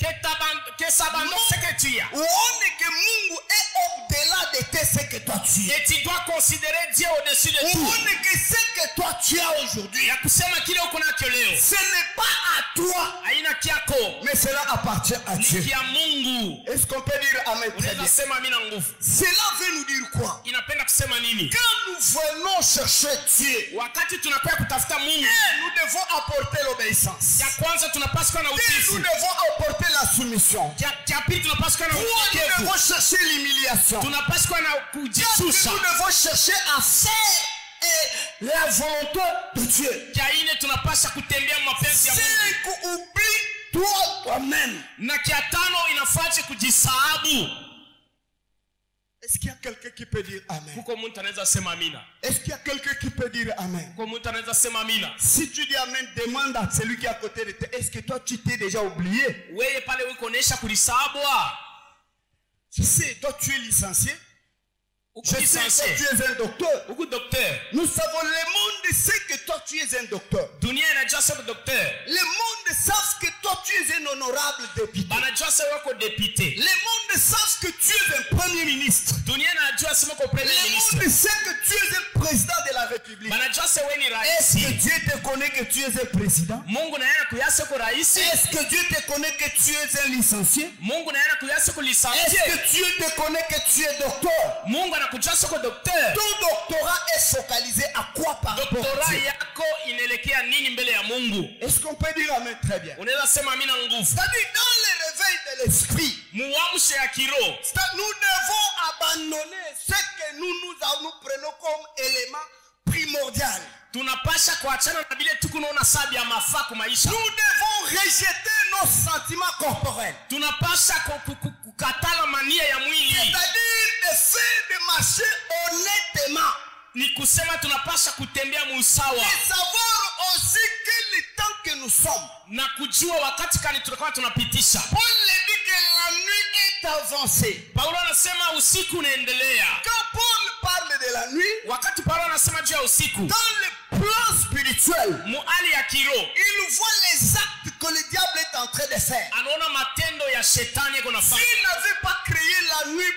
Que ça abandonne ce que tu as. Uone que Mungu est au-delà de ce que toi tu es. Et tu dois considérer Dieu au-dessus de tout. Uone que ce que toi tu as aujourd'hui, Ya kusema kile uko nacho leo ce n'est pas à toi, haina kiako, mais cela appartient à ni Dieu. kia Mungu. Est-ce qu'on peut dire amen très bien? Unaweza sema mimi na nguvu. Cela veut nous dire quoi? Inapenda kusema nini? Quand nous venons chercher Dieu, Wakati tunakuwa kutafuta Mungu, nous devons apporter l'obéissance. ya kwanza tunapaswa kuwa na Nous utiifu. devons apporter la soumission. Ya pili tunapaswa kuwa na Nous unyenyekevu. devons chercher l'humiliation. Tunapaswa kuwa na kujishusha. Nous devons chercher à faire la volonté de Dieu. Ya ine tunapaswa kutembea mapenzi ya Mungu. 5, oublie toi-même. Na kia tano inafaa kujisahabu. Est-ce qu'il y a quelqu'un qui peut dire amen? Kuko mtu anaweza sema amina. Est-ce qu'il y a quelqu'un qui peut dire amen? Kuko mtu anaweza sema amina. Si tu dis amen, demande à celui qui est à côté de toi, est-ce que toi tu t'es déjà oublié? Wewe pale uko nesha kulisahabwa. Tu sais, toi tu es licencié. Uko Je sais que licencié. tu es un docteur. Uko docteur. Nous savons, le monde sait que toi tu es un docteur. Dunia inajua sasa docteur. Le monde sait que toi tu es un honorable député. Banajua sasa wako député. Le monde sait que tu es un premier ministre. Dunia inajua sasa wako premier Le ministre. monde sait que tu es un président de la République. Banajua sasa wewe ni Est-ce que rais. Dieu te connaît que tu es un président? Mungu na yeye anakuyasa kwa rais. Est-ce que Dieu te connaît que tu es un licencié? Mungu na yeye anakuyasa kwa Est-ce licencié. que Dieu te connaît que tu es docteur? Mungu anakujua sasa kwa docteur. Ton doctorat est focalisé à quoi par rapport à Doktora Dieu? yako inaelekea unaongea nini mbele ya Mungu? Est-ce qu'on peut dire amen très bien? Unaweza sema amina nguvu. C'est-à-dire dans le réveil de l'esprit, Muamsho ya kiroho. nous devons abandonner ce que nous prenons comme élément primordial. Tunapasha kuachana na bile tukunaona sababu ya mafaa kwa maisha. Nous devons rejeter nos sentiments corporels. Tunapasha kukatala mania ya mwili. C'est-à-dire de faire de marcher honnêtement. Ni kusema tunapasha kutembea musawa. Et savoir aussi quel temps que nous sommes. Na kujua wakati kani tutakuwa tunapitisha. Paul dit que la nuit est avancée. Paulo anasema usiku unaendelea. Quand Paul parle de la nuit, wakati Paulo anasema juu ya usiku, dans le plan spirituel, muali ya kiroho, il voit les actes que le diable est en train de faire. anaona matendo ya shetani yako nafanya. S'il n'avait pas créé la nuit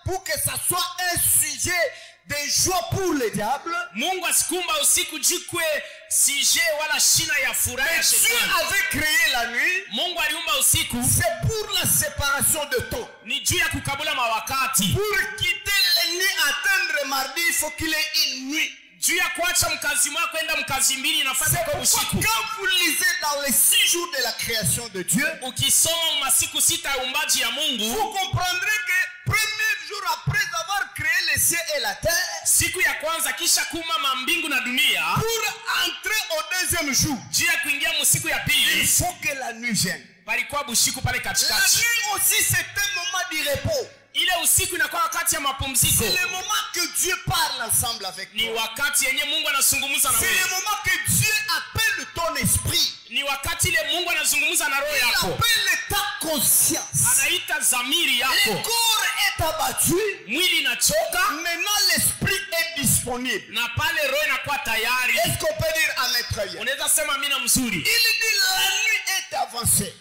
pour que ça soit un sujet de joie pour le diable, Mungu asikumba usiku jikwe sije wala shina ya furaha ya Dieu shetani. avait créé la nuit, Mungu aliumba usiku, c'est pour la séparation de temps. ni juu ya kukabula mawakati. Pour quitter la nuit, atteindre mardi, il faut qu'il ait une nuit. Juu ya kuacha mkazi mwako kwenda mkazi mbili inafaa C'est kwa pourquoi usiku. quand vous lisez dans les 6 jours de la création de Dieu, Ukisoma masiku sita ya uumbaji ya Mungu, vous comprendrez que premier jour après avoir créé les cieux et la terre, siku ya kwanza kisha kuma mambingu na dunia, pour entrer au deuxième jour, juu ya kuingia musiku ya il pili, faut que la nuit vienne. palikuwa bushiku pale La katikati. nuit aussi, c'est un moment de repos. Ile usiku inakuwa wakati ya mapumziko. C'est le moment que Dieu parle ensemble avec Ni toi. wakati yenye Mungu anazungumza na C'est le wewe. moment que Dieu appelle ton esprit. Ni wakati ile Mungu anazungumza na roho Il yako. appelle ta conscience. Anaita zamiri Le yako. corps est abattu. Mwili inachoka Maintenant, l'esprit est disponible. na pale roho inakuwa tayari. Est-ce qu'on peut dire amen très bien? Unaweza sema mimi na mzuri. Il dit la nuit est avancée.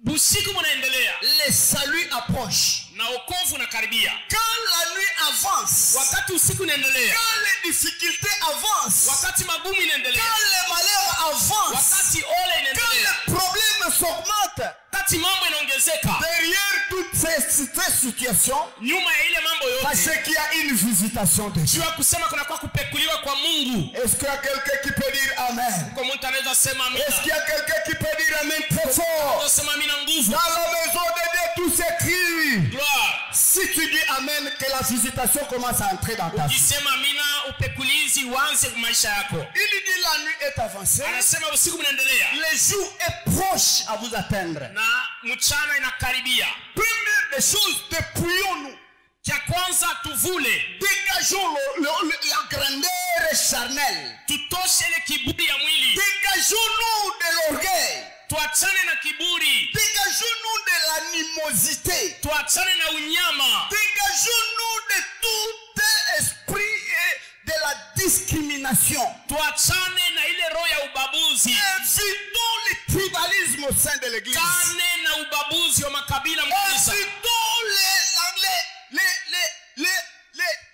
Busiku munaendelea Le salut approche. na wokovu unakaribia. Quand la nuit avance, Wakati usiku unaendelea, quand les difficultés avancent, wakati magumu inaendelea, quand les malheurs avancent, wakati ole quand inaendelea, les problèmes s'augmentent, wakati mambo inaongezeka, derrière toutes ces situations, nyuma ya ile mambo yote, sachez qu'il y a une visitation de Dieu. jua kusema kuna kwa kupekuliwa kwa Mungu. Est-ce qu'il y a quelqu'un qui peut dire amen? Kwa mtu anaweza sema amina. Est-ce qu'il y a quelqu'un qui peut dire amen très fort? Anaweza sema amina nguvu. Dans la maison de Dieu, tout s'écrit. Gloire. Si tu dis amen, que la visitation commence à entrer dans ta vie. Ukisema amina, upekulizi uanze maisha yako. Il dit la nuit est avancée. Anasema usiku mnaendelea Le jour est proche à vous atteindre. na mchana inakaribia. Première des choses, dépouillons-nous. Cha kwanza tuvule, Dégageons la grandeur charnelle. tutoshe ile kiburi ya mwili, Dégageons-nous de l'orgueil. tuachane na kiburi, Dégageons-nous de l'animosité. tuachane na unyama, Dégageons-nous de tout esprit et de la discrimination. tuachane na ile roho ya ubaguzi, Invitons le tribalisme au sein de l'église. kane na ubaguzi wa makabila mkanisa, Invitons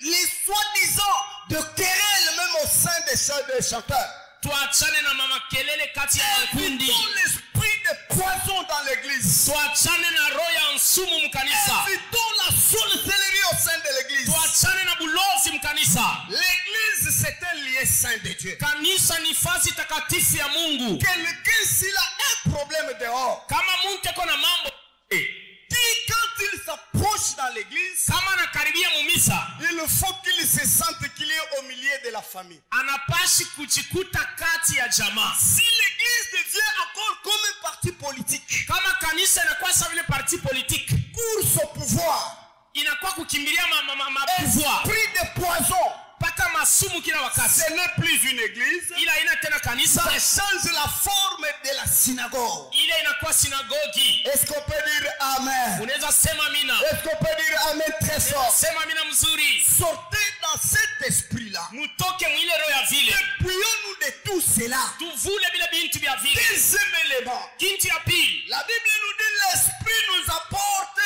les soi-disant de querelles même au sein des chanteurs. tuachane na mama kelele kati ya makundi, Invitons l'esprit de poison dans l'église. tuachane na roho ya nsumu mkanisa, Invitons la sorcellerie au sein de l'église. tuachane na bulozi mkanisa. L'église, c'est un lieu saint de Dieu. Kanisa ni fasi takatifu ya Mungu. Quelqu'un, s'il a un problème dehors, Kama mtu ako na mambo, quand il s'approche dans l'église, kama anakaribia mumisa, il faut qu'il se sente qu'il est au milieu de la famille. anapashi kujikuta kati ya jamaa. Si l'église devient encore comme un parti politique, Kama kanisa inakuwa sawa vile parti politique, course au pouvoir, inakuwa kukimbilia pouvoir, esprit de poison, paka masumu kila wakati. ce n'est plus une église, Ila ina tena kanisa, ça change la forme de la synagogue. ile inakuwa sinagogi. Est-ce qu'on peut dire amen? Unaweza sema amina. Est-ce qu'on peut dire amen très fort? Sema amina mzuri. Sortez dans cet esprit-là. Mutoke mwile roho ya vile. Dépouillons-nous de tout cela. Tuvule bila bintu vya vile. Deuxième élément. Kintu ya pili. La Bible nous dit l'esprit nous apporte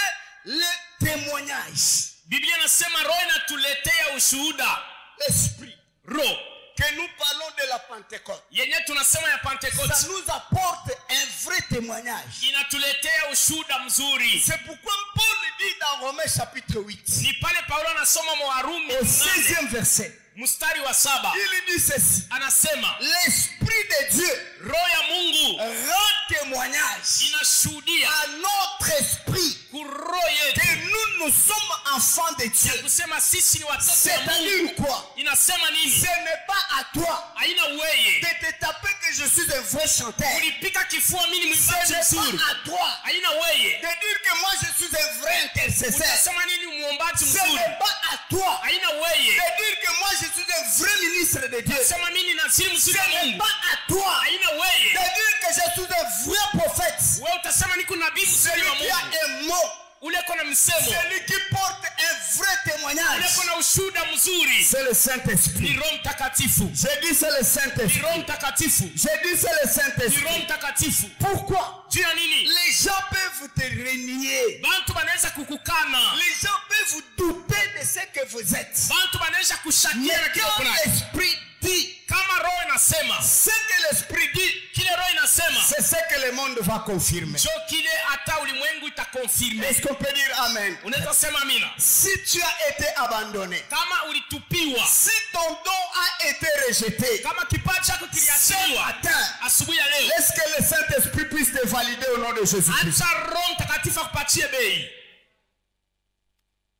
le témoignage. Biblia inasema roho inatuletea ushuhuda. L'esprit. Roho Que nous parlons de la Pentecôte. yenye tunasema ya Pentecoste Ça nous apporte un vrai témoignage. inatuletea ushuhuda mzuri. C'est pourquoi Paul dit dans Romains chapitre 8, Ni pale Paulo anasoma Warumi au 8 16e verset, mstari wa 7 Il dit ceci. anasema L'Esprit de Dieu roho ya Mungu rend témoignage inashuhudia à notre esprit kuroho yetu que nous sommes enfants de Dieu. kusema sisi ni watoto wa Mungu. C'est-à-dire quoi? Inasema nini? Ce n'est pas à toi Haina weye de te taper que je suis un vrai chanteur. ulipika kifua mimi Ce mwimbaji n'est mzuri. pas à toi Haina weye de dire que moi je suis un vrai intercesseur. utasema nini muombaji Ce mzuri. n'est pas à toi Haina de weye dire que moi je suis un vrai ministre de Dieu. Ce sema mimi naziri mzuri wa n'est Mungu. pas à toi Haina de weye dire que je suis un vrai prophète. wewe utasema niko nabii mzuri wa Celui qui a Mungu. un mot, Ule kona msemo, celui qui porte un vrai témoignage, ule kona ushuhuda mzuri c'est le ni Saint-Esprit. Roho Mtakatifu. J'ai dit c'est le Ni Saint-Esprit. Roho Mtakatifu. J'ai dit c'est le Ni Saint-Esprit. Roho Mtakatifu. Pourquoi? Juu ya nini? Les gens peuvent te renier. Bantu banaweza kukukana. Les gens peuvent douter de ce que vous êtes. Bantu banaweza Mais kushakia na kile quand kuna. l'Esprit dit, Kama Roho inasema, ce que l'Esprit dit, kile Roho inasema, c'est ce que le monde va confirmer. ndio kile hata ulimwengu itakonfirme. Est-ce qu'on peut dire Amen? Unaweza sema amina. Si tu as été abandonné, Kama ulitupiwa, si ton don a été rejeté, kama kipaji chako ce kiliachiliwa matin, asubuhi ya leo, laisse que le Saint-Esprit puisse te valider au nom de Jésus-Christ. acha Roho Mtakatifu akupatie bei.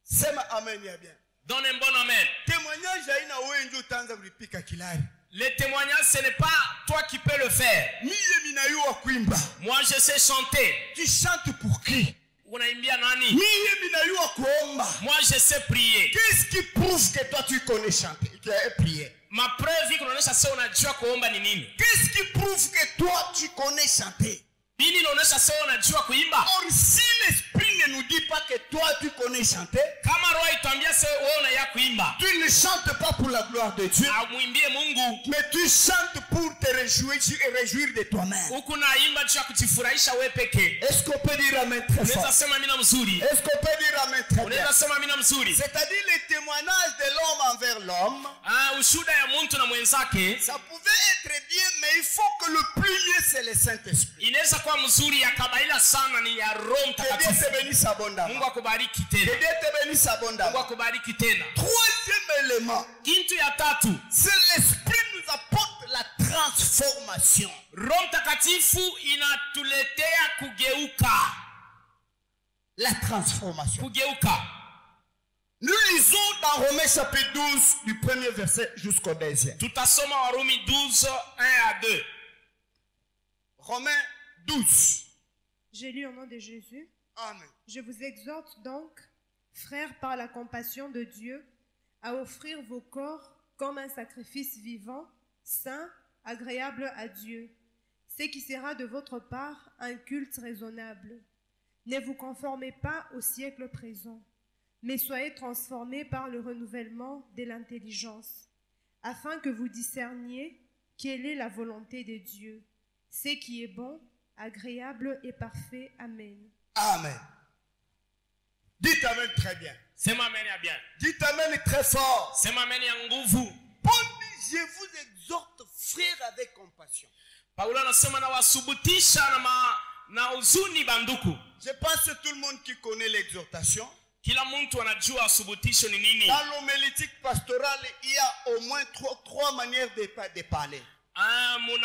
Sema Amen ya bien. Donne un bon amen. Témoignage haina wewe ndio utaanza kulipika kilari. Le témoignage, ce n'est pas toi qui peux le faire. Mie minayua kuimba. Moi, je sais chanter. Tu chantes pour qui? Unaimbia nani? Mie minayua kuomba. Moi, je sais prier. Qu'est-ce qui prouve que toi tu connais chanter, tu as prié? Ma preuve kunaonyesha sasa unajua kuomba ni nini. Qu'est-ce qui prouve que toi tu connais chanter? Nini inaonyesha sasa unajua kuimba? Or si l'Esprit ne nous dit pas que toi tu connais chanter, Kama Roho itambia sasa wewe unaya kuimba, tu ne chantes pas pour la gloire de Dieu, amuimbie Mungu. mais tu chantes pour te réjouir et réjouir de toi-même. Huku naimba juu ya kujifurahisha wewe peke. Est-ce qu'on peut dire Amen très Unaweza fort? sema mimi mzuri. Est-ce qu'on peut dire Amen très bien? Unaweza sema mimi mzuri. C'est-à-dire le témoignage de l'homme envers l'homme, Ushuhuda ya mtu na mwenzake ça pouvait être bien, mais il faut que le premier c'est le Saint-Esprit. inaweza kuwa mzuri ya kabaila sana ni ya Roho Que Dieu Mtakatifu. te bénisse abondamment. Mungu akubariki Que tena. Dieu te bénisse Mungu abondamment. akubariki tena. Troisième élément, Kitu ya tatu, c'est l'Esprit nous apporte la transformation. Roho Mtakatifu inatuletea kugeuka. La transformation. Kugeuka. Nous lisons dans Romains chapitre 12, du premier verset jusqu'au deuxième. Tutasoma Warumi 12, 1 à 2. Romains 12. J'ai lu au nom de Jésus. Amen. Je vous exhorte donc, frères, par la compassion de Dieu, à offrir vos corps comme un sacrifice vivant, saint, agréable à Dieu, ce qui sera de votre part un culte raisonnable. Ne vous conformez pas au siècle présent, mais soyez transformés par le renouvellement de l'intelligence, afin que vous discerniez quelle est la volonté de Dieu, ce qui est bon, agréable et parfait. Amen. Amen. Dites Amen très bien. Sema amen ya bien. Dites Amen très fort. Sema amen ya nguvu. Paul dit, je vous exhorte, frères, avec compassion. Paulo anasema na wasubutisha na uzuni banduku. Je pense que tout le monde qui connaît l'exhortation, Kila mtu anajua asubutisho ni nini. dans l'homélétique pastorale, il y a au moins trois manières de parler.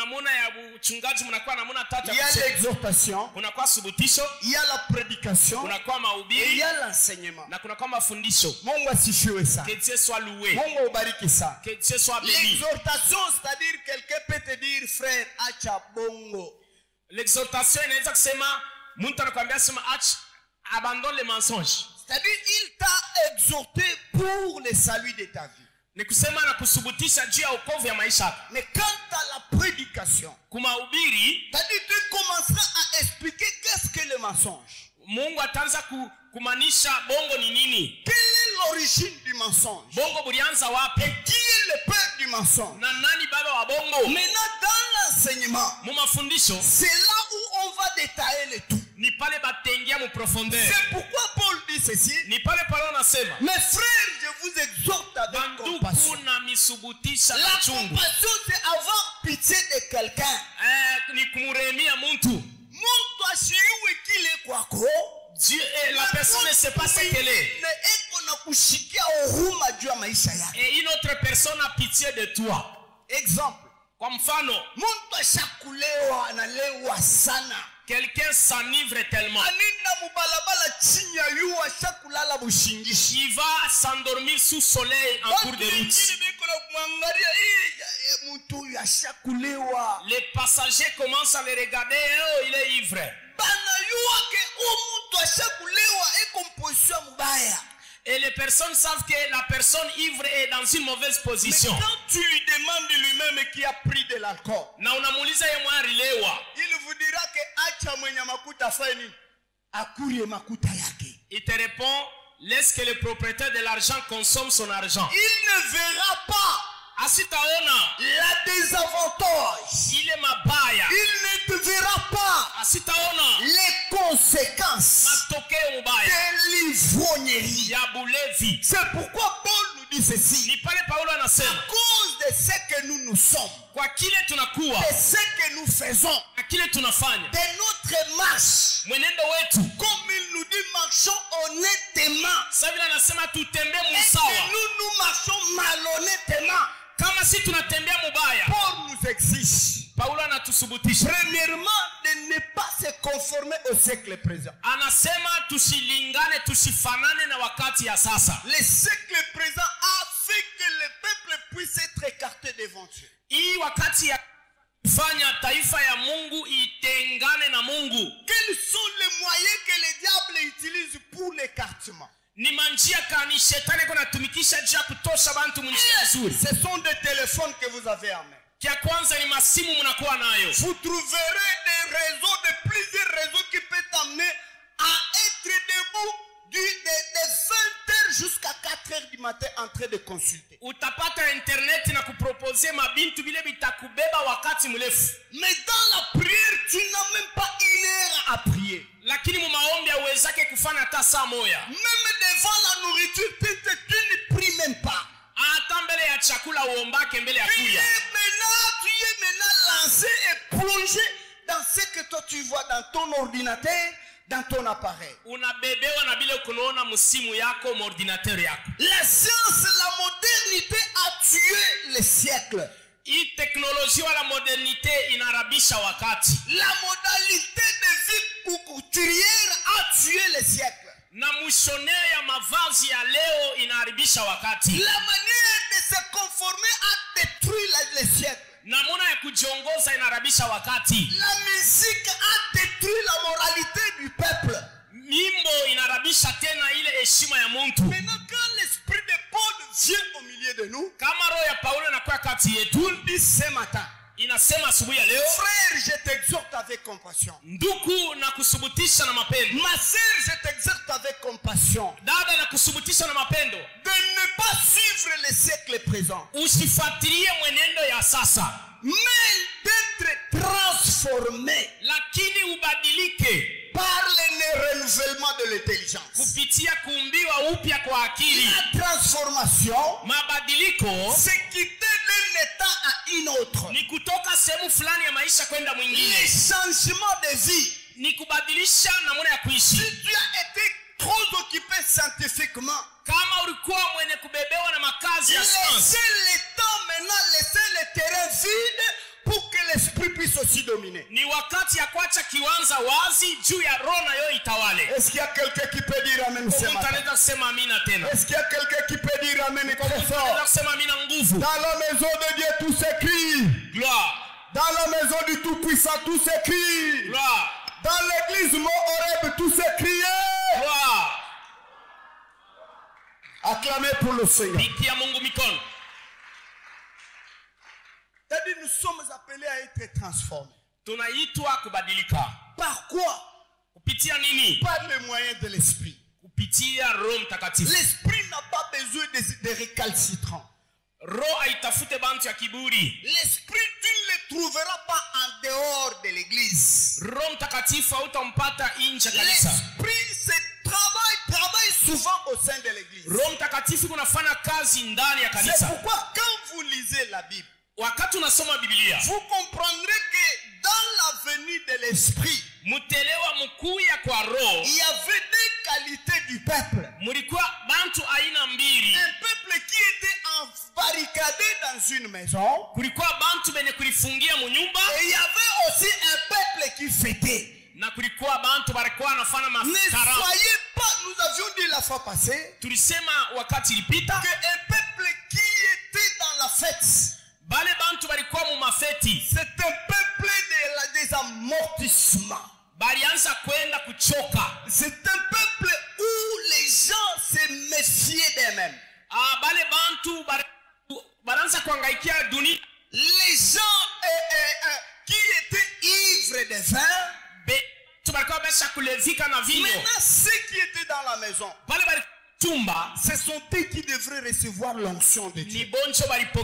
Muna ya uchungaji munakuwa na muna tatu. Il y a l'exhortation, Kunakuwa subutisho, il y a la prédication, kunakuwa et il mahubiri, y a l'enseignement. na kunakuwa mafundisho. Mungu asifiwe sana. Que Dieu soit loué. Mungu ubariki sana. Que Dieu soit béni. L'exhortation, c'est-à-dire quelqu'un peut te dire, frère, acha bongo. L'exhortation inaweza kusema mtu anakuambia sema abandonne les mensonges. C'est-à-dire, il t'a exhorté pour le salut de ta vie. Ni kusema na kusubutisha juu ya wokovu ya maisha. Mais quant à la prédication, Kumahubiri, c'est-à-dire tu commenceras à expliquer qu'est-ce que le mensonge. Mungu ataanza kumanisha bongo ni nini. Quelle est l'origine du mensonge? Bongo bulianza wapi? Et qui est le père du mensonge? Na nani baba wa bongo? Maintenant, dans l'enseignement, Mu mafundisho c'est là où on va détailler le tout. ni pale batengia mu profondeur. C'est pourquoi Paul dit ceci. Ni pale anasema, Mes frères, je vous exhorte avec compassion. banduku na misubutisha La na chungu. compassion, c'est avoir pitié de quelqu'un. Ni kumuremia mtu. Mtu ashiwe kile kwako. Dieu, la personne ne sait pas ce qu'elle est. anakushikia huruma juu ya maisha yake. Et une autre personne a pitié de toi. Exemple, Kwa mfano, mtu ashakulewa analewa sana. quelqu'un s'enivre tellement. Anina mubalabala chini ya yu ashakulala bushingishi. Il va s'endormir sous soleil en cours de route. Les passagers commencent à le regarder. Oh, il est ivre. Et les personnes savent que la personne ivre est dans une mauvaise position. Mais quand tu lui demandes lui-même qui a pris de l'alcool, Na unamuuliza yeye mwarilewa. il vous dira que acha mwenye makuta fani akurie makuta yake. Il te répond, laisse que le propriétaire de l'argent consomme son argent. Il ne verra pas Asitaona la désavantage. ile mabaya. Il ne te verra pas Asitaona les conséquences matokeo mabaya de l'ivrognerie. ya bulevi. C'est pourquoi Paul nous dit ceci. Ni pale Paulo À anasema, cause de ce que nous sommes, kwa kile tunakuwa, de ce que nous faisons, na kile tunafanya, de notre marche, mwenendo wetu, comme il nous dit, marchons honnêtement. sasa vile anasema tutembee Et musawa. que nous marchons malhonnêtement. Kama si tunatembea mubaya, Paul nous exige, Paulo anatusubutisha. premièrement, de ne pas se conformer au siècle présent. Anasema tusilingane, tusifanane na wakati ya sasa. Le siècle présent a fait que le peuple puisse être écarté devant Dieu. Hii wakati ya fanya taifa ya Mungu itengane na Mungu. Quels sont les moyens que le diable utilise pour l'écartement? Ni manjia kani shetani kuna tumikisha juu ya kutosha bantu munjia nzuri. Ce sont des téléphones que vous avez en main. Kia kwanza ni masimu mnakuwa nayo. Vous trouverez des réseaux, de plusieurs réseaux qui peuvent t'amener à être debout de 20 heures jusqu'à 4 heures du matin en train de consulter. Utapata internet na kupropose mabintu bile bitakubeba wakati mrefu. Mais dans la prière, tu n'as même pas une heure à prier. Lakini mu maombi hauwezake kufanya hata saa moja. Même devant la nourriture, tu ne pries même pas. Hata mbele ya chakula uombake mbele ya Tu kuya. es maintenant lancé et plongé dans ce que toi tu vois dans ton ordinateur, dans ton appareil. Unabebewa na bile kunaona msimu yako mu ordinateur yako. La science, la modernité a tué les siècles. Hii teknolojia wala modernite inarabisha wakati. La modalité de vie couturière a tué les siècles. Na mushoneo ya mavazi ya leo inaharibisha wakati. La manière de se conformer a détruit les siècles. Namuna ya kujiongoza inarabisha wakati. La musique a détruit la moralité du peuple. Mimbo inarabisha tena ile heshima ya mtu. Maintenant, quand l'esprit de Paul vient au milieu de nous, Kama roho ya Paulo inakuwa kati yetu, Paul dit ce matin, inasema asubuhi ya leo, frère, je t'exhorte avec compassion. ndugu na kusubutisha na mapendo. Ma sœur, je t'exhorte avec compassion. Dada na kusubutisha na mapendo. De ne pas suivre les siècles présents, Usifuatilie mwenendo ya sasa, mais d'être transformé lakini ubadilike par le renouvellement de l'intelligence. kupitia kuumbiwa upya kwa akili. La transformation, Mabadiliko c'est quitter d'un état à une autre. ni kutoka sehemu fulani ya maisha kwenda Les mwingine, changements de vie. ni kubadilisha namna ya kuishi. Si tu as été trop occupé scientifiquement, Kama ulikuwa mwenye kubebewa na makazi ya laissez sayansi, le temps maintenant, laissez le terrain vide pour que l'esprit puisse aussi dominer. ni wakati ya kuacha kiwanza wazi juu ya roho nayo itawale. Est-ce qu'il y a quelqu'un qui peut dire amen ce Mtu matin? anaweza kusema amina tena. Est-ce qu'il y a quelqu'un qui peut dire amen très Mtu anaweza fort? kusema amina nguvu. Dans la maison de Dieu, tout s'écrit. Gloire, Dans la maison du Tout-Puissant, tout s'écrit. gloire, Dans l'église Mont-Horeb, tout s'écrit. gloire. Acclamez pour le Seigneur. Pigia Mungu mikono. C'est-à-dire, nous sommes appelés à être transformés. Tunaitwa kubadilika. Par quoi? Kupitia nini? Par les moyens de l'esprit. Kupitia Roho Mtakatifu. L'esprit n'a pas besoin de récalcitrants. Roho haitafute bantu ya kiburi. L'esprit, tu ne le trouveras pas en dehors de l'église. Roho Mtakatifu hautampata nje ya kanisa. L'esprit travaille souvent au sein de l'église. Roho Mtakatifu kunafanya kazi ndani ya C'est kanisa. pourquoi quand vous lisez la Bible, Wakati unasoma Biblia, vous comprendrez que dans la venue de l'esprit, mutelewa mkuya kwa roho. Il y avait deux qualités du peuple. Mulikuwa bantu aina mbili. Un peuple qui était barricadé dans une maison. Kulikuwa bantu benye kulifungia mu nyumba. Et il y avait aussi un peuple qui fêtait. Na kulikuwa bantu barikuwa wanafanya Ne maskara. soyez pas, nous avions dit la fois passée, Tulisema wakati ilipita que un peuple qui était dans la fête, bale bantu barikuwa mu mafeti. c'est un peuple des amortissements. Balianza kwenda kuchoka. C'est un peuple où les gens se méfiaient d'eux-mêmes. Bale bantu baranza kuangaikia dunia. Les gens qui étaient ivres de vin, maintenant ceux qui étaient dans la maison, ce sont eux qui devraient recevoir l'onction de Dieu. C'est eux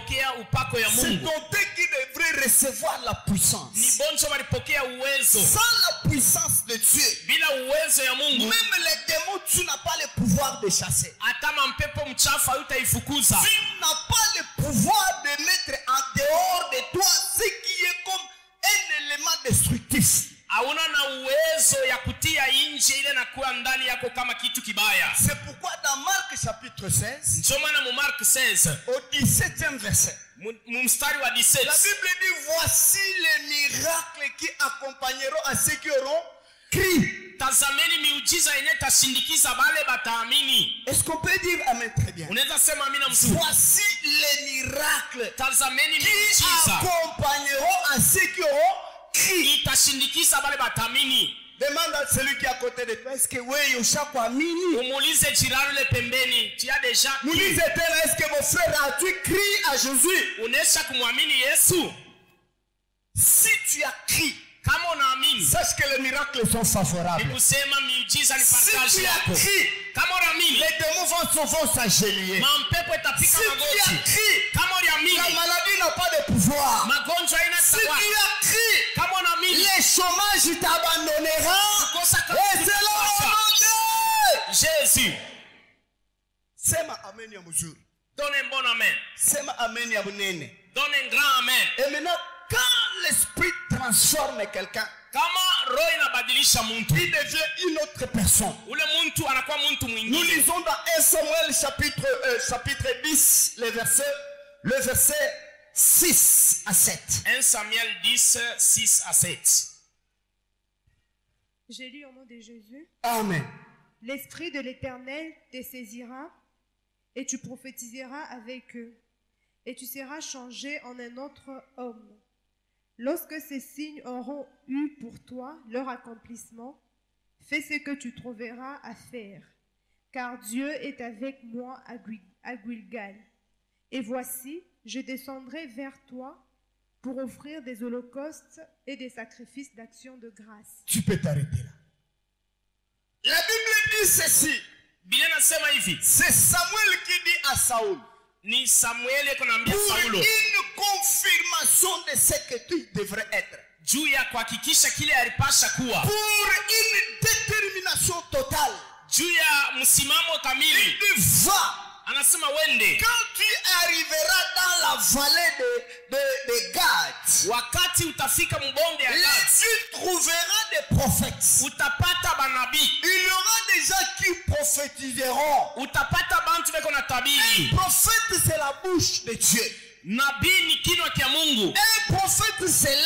qui devraient recevoir la puissance. Sans la puissance de Dieu, même les démons, tu n'as pas le pouvoir de chasser. Tu n'as pas le pouvoir de mettre en dehors de toi ce qui est comme un élément destructif. C'est pourquoi dans Marc chapitre 16, au 17e verset, la Bible dit: voici les miracles qui accompagneront à ceux qui auront crié. Est-ce qu'on peut dire amen très bien? Voici les miracles qui accompagneront à ceux qui auront crié. Demande à celui qui est à côté de toi: est-ce que oui, est-ce que mon frère a-tu crié à Jésus? Si tu as crié, sache que les miracles sont favorables. Si tu as crié, les démons vont s'agenouiller. Si tu as crié, la maladie n'a pas de pouvoir. Si tu as crié, les chômages t'abandonneront. Et c'est le nom de Jésus. Sema amen ya mzuri. Donne un bon amen. Sema amen ya bunene. Donne un grand amen. Et maintenant, quand l'esprit transforme quelqu'un, il devient une autre personne. Nous lisons dans 1 Samuel chapitre 10, le verset 6 à 7. 1 Samuel 10, 6 à 7. J'ai lu au nom de Jésus. Amen. L'Esprit de l'Éternel te saisira et tu prophétiseras avec eux et tu seras changé en un autre homme. Lorsque ces signes auront eu pour toi leur accomplissement, fais ce que tu trouveras à faire, car Dieu est avec moi à Gilgal. Et voici, je descendrai vers toi pour offrir des holocaustes et des sacrifices d'action de grâce. Tu peux t'arrêter là. La Bible dit ceci. C'est Samuel qui dit à Saül: ni Samuel konambia pour Saulo une confirmation de ce que tu devrais être, juu ya kuhakikisha kile alipasha kuwa, pour une détermination totale, juu ya msimamo kamili. il va. Anasema wende, Quand tu arriveras dans la vallée de Gad, wakati utafika mbonde ya là Gad, tu trouveras des prophètes. utapata banabii, Il y aura des gens qui prophétiseront. utapata bantu beko na tabiri. Un prophète, c'est la bouche de Dieu. Nabii ni kinywa kya Mungu. Un prophète, c'est